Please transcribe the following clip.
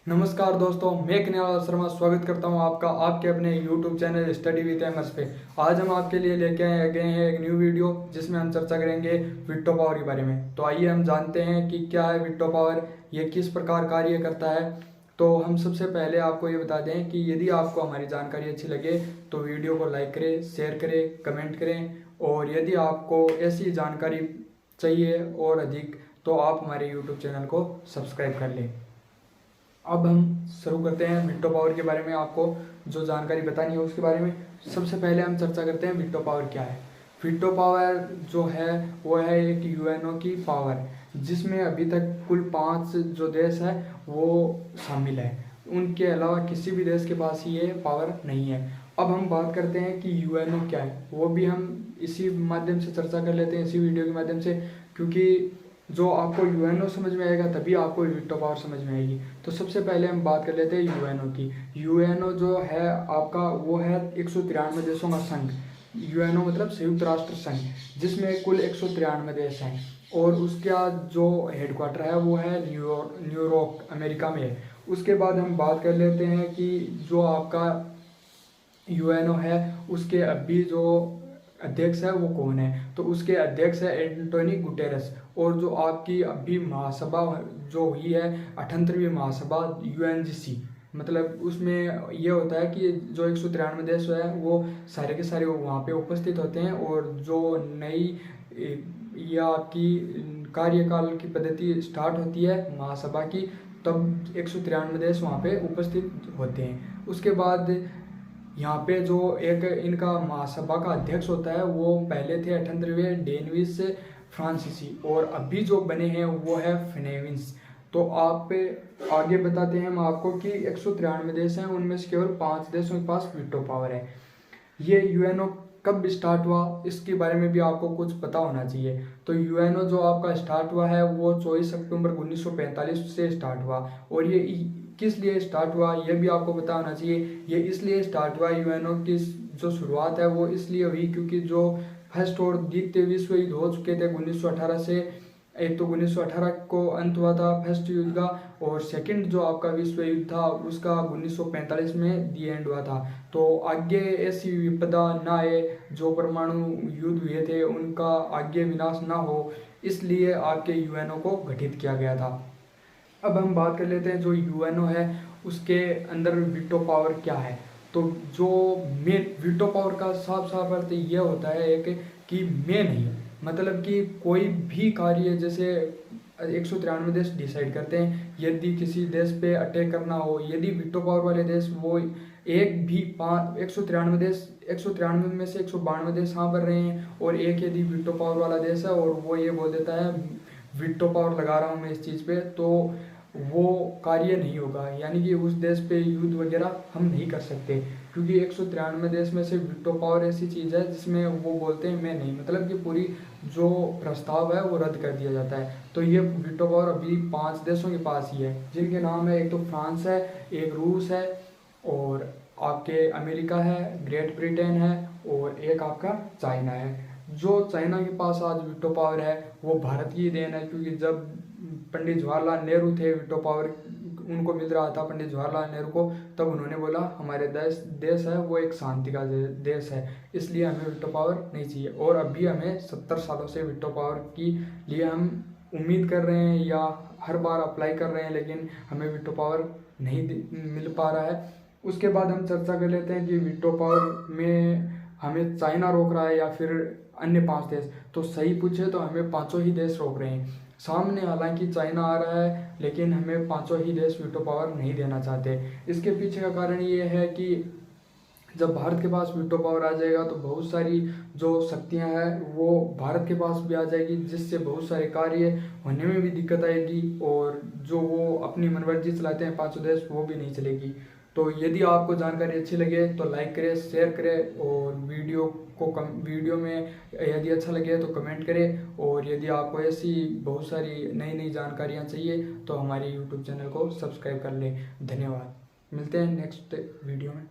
नमस्कार दोस्तों, मैं कन्हैया शर्मा स्वागत करता हूं आपका आपके अपने YouTube चैनल स्टडी विद एमर्स पे। आज हम आपके लिए लेके गए हैं एक न्यू वीडियो जिसमें हम चर्चा करेंगे विट्टो पावर के बारे में। तो आइए हम जानते हैं कि क्या है विट्टो पावर, ये किस प्रकार कार्य करता है। तो हम सबसे पहले आपको ये बता दें कि यदि आपको हमारी जानकारी अच्छी लगे तो वीडियो को लाइक करें, शेयर करें, कमेंट करें, और यदि आपको ऐसी जानकारी चाहिए और अधिक तो आप हमारे यूट्यूब चैनल को सब्सक्राइब कर लें। अब हम शुरू करते हैं विट्टो पावर के बारे में। आपको जो जानकारी बतानी है उसके बारे में सबसे पहले हम चर्चा करते हैं विट्टो पावर क्या है। विट्टो पावर जो है वो है एक यूएनओ की पावर, जिसमें अभी तक कुल 5 जो देश है वो शामिल है। उनके अलावा किसी भी देश के पास ये पावर नहीं है। अब हम बात करते हैं कि यूएनओ क्या है, वो भी हम इसी माध्यम से चर्चा कर लेते हैं, इसी वीडियो के माध्यम से, क्योंकि जो आपको यूएनओ समझ में आएगा तभी आपको विट्टो पावर समझ में आएगी। तो सबसे पहले हम बात कर लेते हैं यूएनओ की। यूएनओ जो है आपका वो है 193 देशों का संघ। यूएनओ मतलब संयुक्त राष्ट्र संघ, जिसमें कुल 193 देश हैं, और उसका जो हेडक्वार्टर है वो है न्यूयॉर्क अमेरिका में है। उसके बाद हम बात कर लेते हैं कि जो आपका यूएनओ है उसके अभी जो अध्यक्ष है वो कौन है। तो उसके अध्यक्ष है एंटोनी गुटेरस। और जो आपकी अभी महासभा जो हुई है 78वीं महासभा यूएनजीसी, मतलब उसमें ये होता है कि जो 193 देश है वो सारे के सारे वहाँ पे उपस्थित होते हैं, और जो नई या आपकी कार्यकाल की पद्धति स्टार्ट होती है महासभा की, तब 193 देश वहाँ पे उपस्थित होते हैं। उसके बाद यहाँ पे जो एक इनका महासभा का अध्यक्ष होता है वो पहले थे 78वें डेनविस फ्रांसीसी, और अभी जो बने हैं वो है फिनेविंस। तो आप आगे बताते हैं हम आपको कि 193 देश हैं, उनमें से केवल 5 देशों के पास विट्टो पावर है। ये यूएनओ कब स्टार्ट हुआ इसके बारे में भी आपको कुछ पता होना चाहिए। तो यूएनओ जो आपका स्टार्ट हुआ है वो 24 अक्टूबर 1945 से स्टार्ट हुआ, और ये किस लिए स्टार्ट हुआ ये भी आपको पता होना चाहिए। ये इसलिए स्टार्ट हुआ, यूएनओ की जो शुरुआत है वो इसलिए हुई क्योंकि जो फर्स्ट और द्वितीय विश्व युद्ध हो चुके थे 1918 से। एक तो 1918 को अंत हुआ था फर्स्ट युद्ध का, और सेकंड जो आपका विश्व युद्ध था उसका 1945 में दी एंड हुआ था। तो आगे ऐसी विपदा ना आए, जो परमाणु युद्ध हुए थे उनका आगे विनाश ना हो, इसलिए आपके यूएनओ को गठित किया गया था। अब हम बात कर लेते हैं जो यूएनओ है उसके अंदर विट्टो पावर क्या है। तो जो मेन विट्टो पावर का साफ साफ अर्थ ये होता है एक कि मैं नहीं, मतलब कि कोई भी कार्य जैसे 193 देश डिसाइड करते हैं, यदि किसी देश पे अटैक करना हो, यदि विट्टो पावर वाले देश वो एक भी 193 देश 193 में से 192 देश हाँ भर रहे हैं, और एक यदि विट्टो पावर वाला देश है और वो ये बोल देता है विट्टो पावर लगा रहा हूँ मैं इस चीज़ पे, तो वो कार्य नहीं होगा। यानी कि उस देश पे युद्ध वगैरह हम नहीं कर सकते, क्योंकि 193 देश में से विट्टो पावर ऐसी चीज़ है जिसमें वो बोलते हैं मैं नहीं, मतलब कि पूरी जो प्रस्ताव है वो रद्द कर दिया जाता है। तो ये विट्टो पावर अभी 5 देशों के पास ही है, जिनके नाम है एक तो फ्रांस है, एक रूस है, और आपके अमेरिका है, ग्रेट ब्रिटेन है, और एक आपका चाइना है। जो चाइना के पास आज विट्टो पावर है वो भारत की देन है, क्योंकि जब पंडित जवाहरलाल नेहरू थे विट्टो पावर उनको मिल रहा था पंडित जवाहरलाल नेहरू को, तब उन्होंने बोला हमारे देश है वो एक शांति का देश है, इसलिए हमें विट्टो पावर नहीं चाहिए। और अभी हमें 70 सालों से विट्टो पावर की लिए हम उम्मीद कर रहे हैं या हर बार अप्लाई कर रहे हैं, लेकिन हमें विट्टो पावर नहीं मिल पा रहा है। उसके बाद हम चर्चा कर लेते हैं कि विट्टो पावर में हमें चाइना रोक रहा है या फिर अन्य 5 देश। तो सही पूछे तो हमें 5 ही देश रोक रहे हैं सामने, हालांकि चाइना आ रहा है, लेकिन हमें 5 ही देश विट्टो पावर नहीं देना चाहते। इसके पीछे का कारण ये है कि जब भारत के पास विट्टो पावर आ जाएगा तो बहुत सारी जो शक्तियां हैं वो भारत के पास भी आ जाएगी, जिससे बहुत सारे कार्य होने में भी दिक्कत आएगी, और जो वो अपनी मनमर्जी चलाते हैं 5 देश वो भी नहीं चलेगी। तो यदि आपको जानकारी अच्छी लगे तो लाइक करें, शेयर करें, और वीडियो में यदि अच्छा लगे तो कमेंट करें, और यदि आपको ऐसी बहुत सारी नई नई जानकारियाँ चाहिए तो हमारे यूट्यूब चैनल को सब्सक्राइब कर लें। धन्यवाद, मिलते हैं नेक्स्ट वीडियो में।